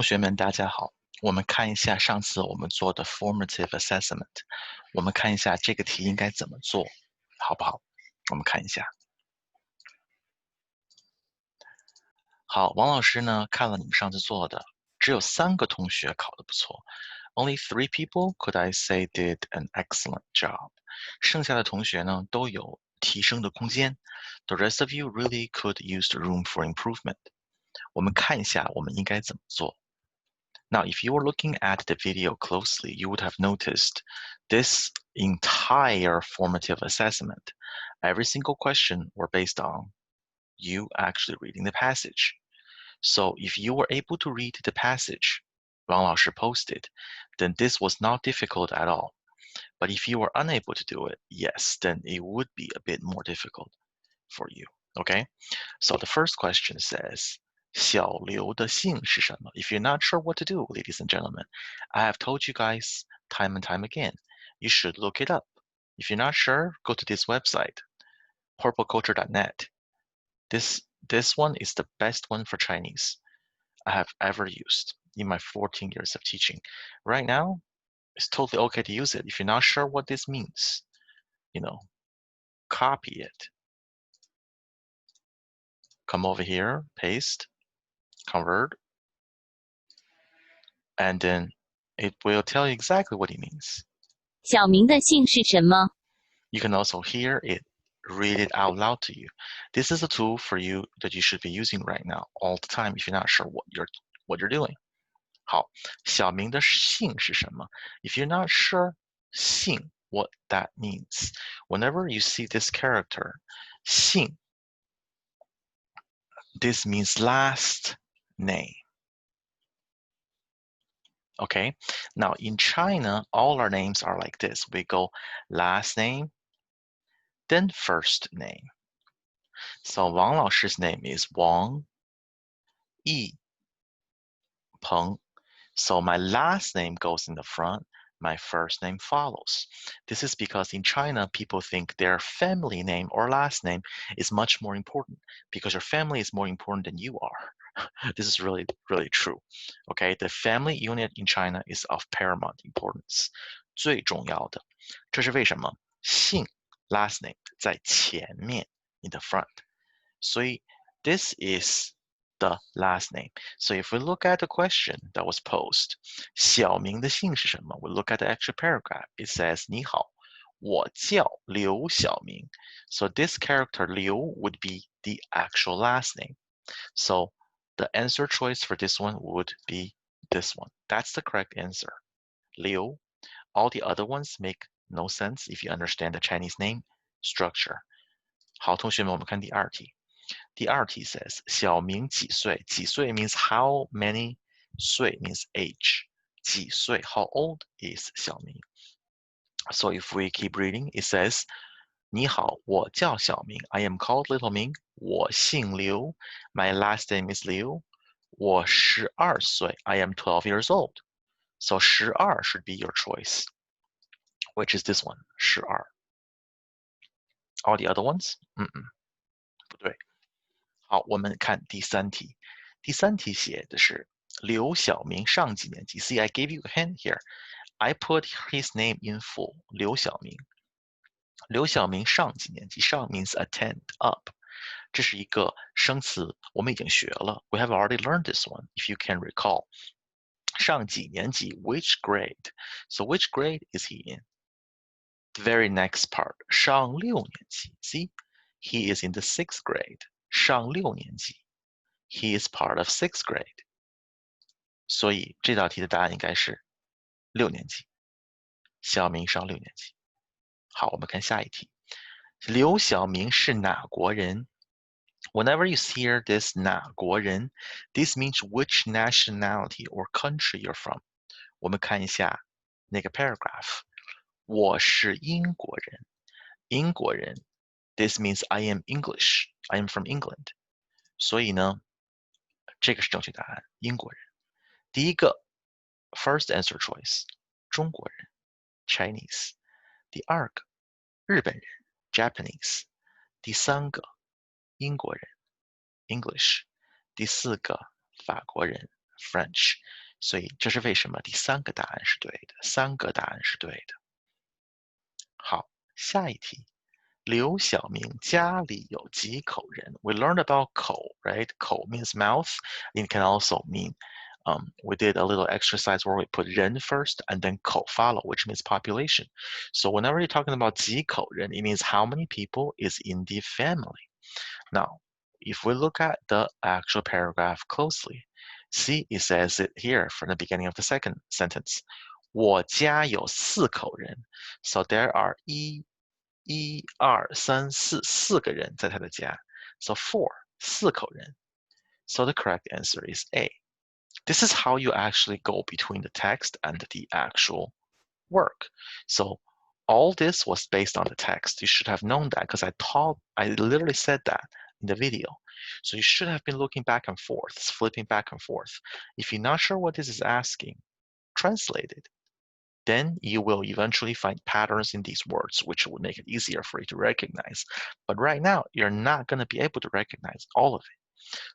同学们，大家好。我们看一下上次我们做的 formative assessment，我们看一下这个题应该怎么做，好不好？我们看一下。好，王老师呢看了你们上次做的，只有3个同学考得不错。Only 3 people could I say did an excellent job。剩下的同学呢都有提升的空间。The rest of you really could use the room for improvement。我们看一下我们应该怎么做。Now, if you were looking at the video closely, you would have noticed this entire formative assessment. Every single question were based on you actually reading the passage. So if you were able to read the passage Wang Laoshi posted, then this was not difficult at all. But if you were unable to do it, yes, then it would be a bit more difficult for you. Okay? So the first question says, 小刘的姓是什么? If you're not sure what to do, ladies and gentlemen, I have told you guys time and time again, you should look it up. If you're not sure, go to this website, purpleculture.net. This one is the best one for Chinese I have ever used in my 14 years of teaching. Right now, it's totally okay to use it. If you're not sure what this means, copy it. Come over here, paste, convert, and then it will tell you exactly what it means. 小明的姓是什么? You can also hear it, read it out loud to you. This is a tool for you that you should be using right now all the time if you're not sure what you're doing. 好，小明的姓是什么? If you're not sure 姓 what that means, whenever you see this character 姓, this means last name. Okay, now in China, all our names are like this. We go last name, then first name. So Wang Laoshi's name is Wang Yipeng. So my last name goes in the front, my first name follows. This is because in China, people think their family name or last name is much more important because your family is more important than you are. This is really, really true. Okay, the family unit in China is of paramount importance. 最重要的，这是为什么？姓 last name 在前面 in the front. 所以 this is the last name. So if we look at the question that was posed, 小明的姓是什么? We look at the extra paragraph. It says 你好，我叫刘小明. So this character 刘 would be the actual last name. So the answer choice for this one would be this one. That's the correct answer. Liu. All the other ones make no sense if you understand the Chinese name structure. 好，同学们，我们看第二题。第二题 says 小明几岁？几岁 means how many 岁 means age. 几岁 how old is 小明? So if we keep reading, it says 你好，我叫小明 I am called Little Ming. 我姓刘 My last name is Liu. 我12岁 I am 12 years old. So 12 should be your choice. Which is this one? 12. All the other ones? 不对。好，我们看第三题。第三题写的是刘小明上几年级 See, I gave you a hint here. I put his name in full. 刘小明。刘小明上几年级？上 means attend up. 这是一个生词，我们已经学了。We have already learned this one, if you can recall. 上几年级 which grade? So which grade is he in? The very next part, 上6年级 See, he is in the 6th grade. 上6年级 He is part of 6th grade. 所以这道题的答案应该是6年级。小明上6年级。好，我们看下一题。刘小明是哪国人？ Whenever you hear this 哪国人 this means which nationality or country you're from. 我们看一下那个 paragraph. 我是英国人。英国人 This means I am English. I am from England. 所以呢，这个是正确答案，英国人。第一个 first answer choice 中国人 Chinese。第二个日本人 Japanese。第三个英国人 English。第四个法国人 French。所以这是为什么第三个答案是对的，三个答案是对的。好，下一题。刘晓明家里有几口人？ We learned about 口, right? 口 means mouth. It can also mean, we did a little exercise where we put 人 first and then 口 follow, which means population. So whenever you're talking about 几口人, it means how many people is in the family. Now, if we look at the actual paragraph closely, see it says it here from the beginning of the second sentence. 我家有四口人. So there are 1、2、3、4，4个人在他的家。So four, 4口人. So the correct answer is A. This is how you actually go between the text and the actual work. So all this was based on the text. You should have known that because I literally said that in the video. So you should have been looking back and forth, flipping back and forth. If you're not sure what this is asking, translate it. Then you will eventually find patterns in these words, which will make it easier for you to recognize. But right now, you're not going to be able to recognize all of it.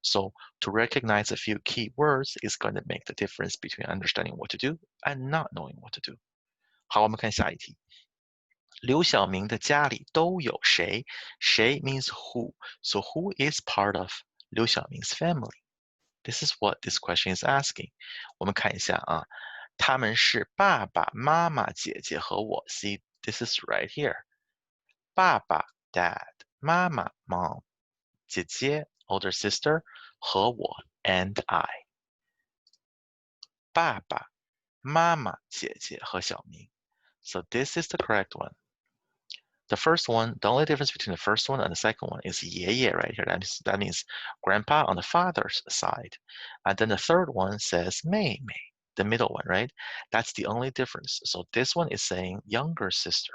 So to recognize a few key words is going to make the difference between understanding what to do and not knowing what to do. 好，我们看下一题。刘晓明的家里都有谁？谁 means who. So who is part of 刘晓明's family? This is what this question is asking. 我们看一下啊，他们是爸爸妈妈、姐姐和我。See, this is right here. 爸爸 dad, 妈妈 mom, 姐姐 older sister 和我 and I. 爸爸妈妈、姐姐和小明. So this is the correct one. The first one, the only difference between the first one and the second one is 爷爷 right here. That means grandpa on the father's side. And then the third one says 妹妹, the middle one, right? That's the only difference. So this one is saying younger sister.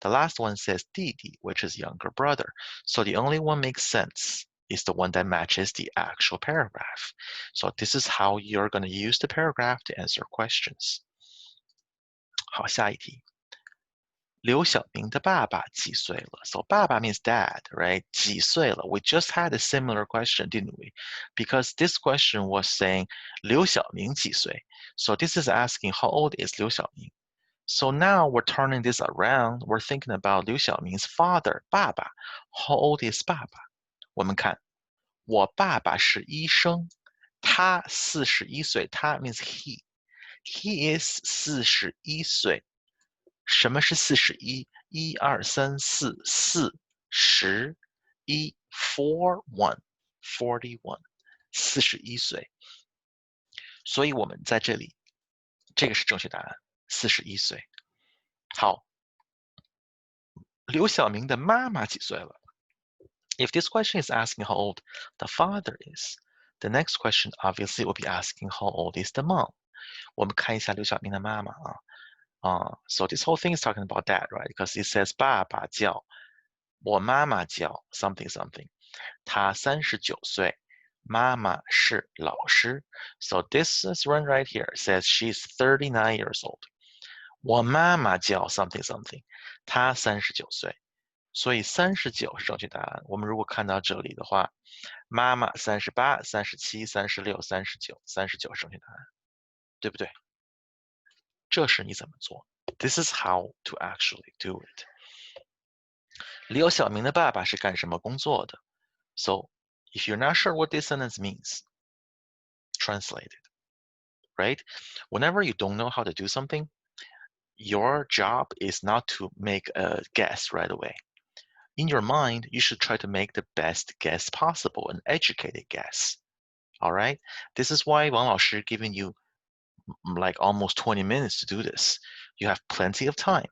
The last one says 弟弟, which is younger brother. So the only one makes sense is the one that matches the actual paragraph. So this is how you're going to use the paragraph to answer questions. 好，下一题。刘晓明的爸爸几岁了？ So 爸爸 means dad, right? 几岁了? We just had a similar question, didn't we? Because this question was saying 刘晓明几岁? So this is asking how old is 刘晓明? So now we're turning this around. We're thinking about 刘晓明's father, 爸爸. How old is 爸爸？我们看，我爸爸是医生，他41岁。他 means he. He is 41岁。什么是41？一二三四四十一 41 41岁。所以我们在这里，这个是正确答案，41岁。好，刘晓明的妈妈几岁了？ If this question is asking how old the father is, the next question obviously will be asking how old is the mom. 我们看一下刘晓明的妈妈啊。So this whole thing is talking about that, right? Because it says 爸爸叫，我妈妈叫 something something. 她39岁，妈妈是老师。So this is one right here. It says she's 39 years old. 我妈妈叫 something something. 她39岁。所以39是正确答案。我们如果看到这里的话，妈妈38、37、36、39是正确答案，对不对？这是你怎么做？ This is how to actually do it. 刘晓明的爸爸是干什么工作的？ So if you're not sure what this sentence means, translate it, right? Whenever you don't know how to do something, your job is not to make a guess right away. In your mind, you should try to make the best guess possible, an educated guess. All right? This is why Wang Laoshi giving you like almost 20 minutes to do this. You have plenty of time.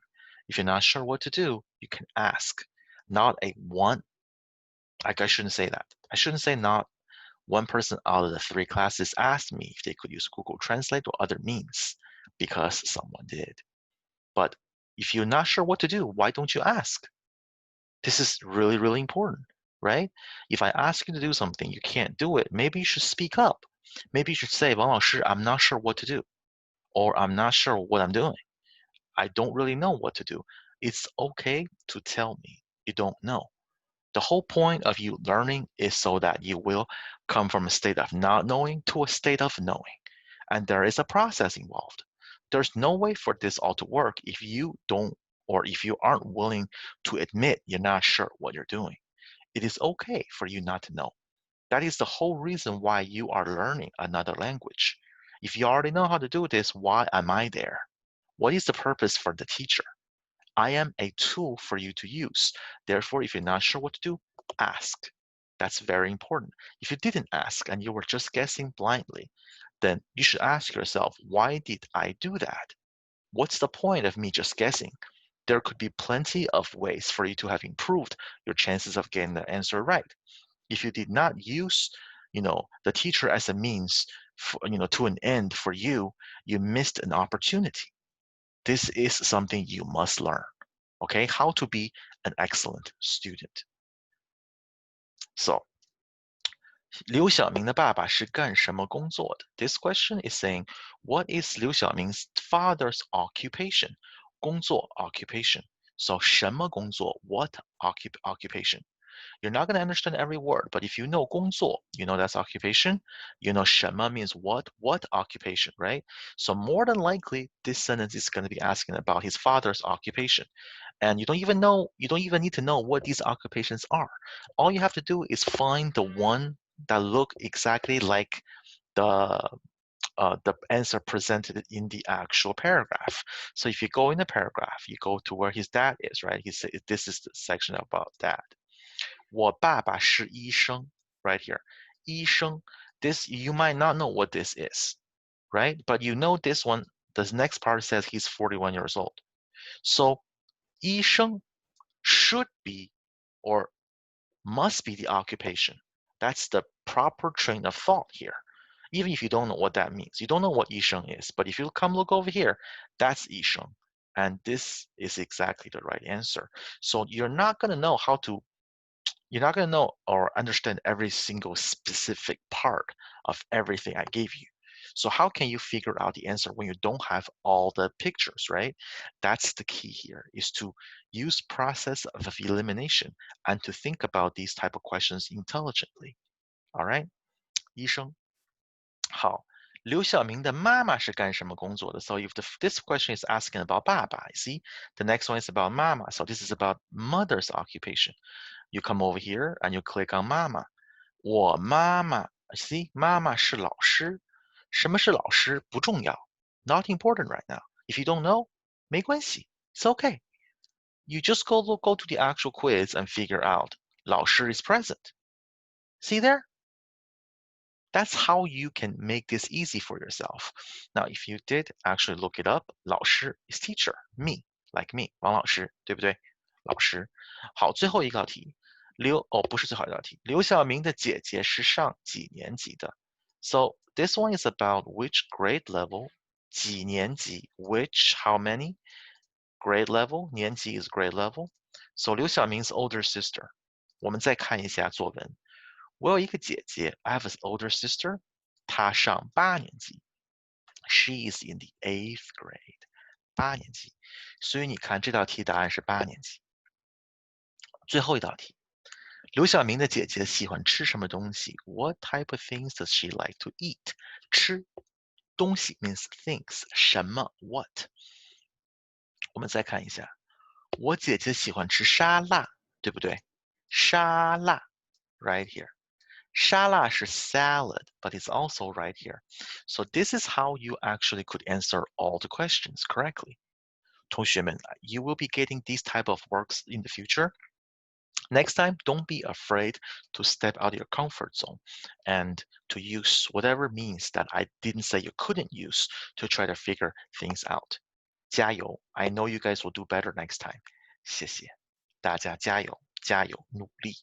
If you're not sure what to do, you can ask. Not a one, like I shouldn't say that. I shouldn't say not one person out of the 3 classes asked me if they could use Google Translate or other means because someone did. But if you're not sure what to do, why don't you ask? This is really, really important, right? If I ask you to do something, you can't do it, maybe you should speak up. Maybe you should say, 王老师, I'm not sure what to do, or I'm not sure what I'm doing. I don't really know what to do. It's okay to tell me you don't know. The whole point of you learning is so that you will come from a state of not knowing to a state of knowing. and there is a process involved. There's no way for this all to work if you don't or if you aren't willing to admit you're not sure what you're doing. It is okay for you not to know. That is the whole reason why you are learning another language. If you already know how to do this, why am I there? What is the purpose for the teacher? I am a tool for you to use. Therefore, if you're not sure what to do, ask. That's very important. If you didn't ask and you were just guessing blindly, then you should ask yourself, why did I do that? What's the point of me just guessing? There could be plenty of ways for you to have improved your chances of getting the answer right. If you did not use, the teacher as a means for, to an end for you, you missed an opportunity. This is something you must learn. Okay, how to be an excellent student. So, 刘晓明的爸爸是干什么工作的 This question is saying, what is 刘晓明 's father's occupation? 工作 occupation. So, 什么工作 What occupation? You're not going to understand every word, but if you know 工作, you know that's occupation. You know 什么 means what occupation, right? So more than likely, this sentence is going to be asking about his father's occupation. And you don't even need to know what these occupations are. All you have to do is find the one that look exactly like the the answer presented in the actual paragraph. So if you go in the paragraph, you go to where his dad is, right? He said this is the section about dad. 我爸爸是医生 right here. 医生 this you might not know what this is, right? But you know this one, the next part says he's 41 years old. So 医生 should be or must be the occupation. That's the proper train of thought here. Even if you don't know what that means, you don't know what 医生 is, but if you come look over here, that's 医生. And this is exactly the right answer. So you're not going to know or understand every single specific part of everything I gave you. So how can you figure out the answer when you don't have all the pictures, right? That's the key here, is to use process of elimination and to think about these type of questions intelligently. All right? 医生。好，刘晓明的妈妈是干什么工作的 So if this question is asking about 爸爸, see, the next one is about 妈妈. So this is about mother's occupation. You come over here and you click on 妈妈。我妈妈，see，妈妈是老师。什么是老师不重要，not important right now. If you don't know, 没关系，it's okay. You just go to the actual quiz and figure out 老师 is present. See there? That's how you can make this easy for yourself. Now, if you did actually look it up, 老师 is teacher, me, like me, 王老师，对不对？老师。好，最后一道题，不是最后一道题，刘晓明的姐姐是上几年级的？So this one is about which grade level, 几年级 which how many grade level, 年级 is grade level. So 刘晓明's older sister. 我们再看一下作文。我有一个姐姐，I have an older sister，她上8年级，She is in the 8th grade，8年级。所以你看这道题答案是8年级。最后一道题，刘晓明的姐姐喜欢吃什么东西？What type of things does she like to eat？吃东西 means things，什么 what？我们再看一下，我姐姐喜欢吃沙拉，对不对？沙拉 right here。沙拉是 salad, but it's also right here. So this is how you actually could answer all the questions correctly. 同学们, you will be getting these type of works in the future. Next time, don't be afraid to step out of your comfort zone and to use whatever means that I didn't say you couldn't use to try to figure things out. 加油, I know you guys will do better next time. 谢谢，大家加油，加油，努力。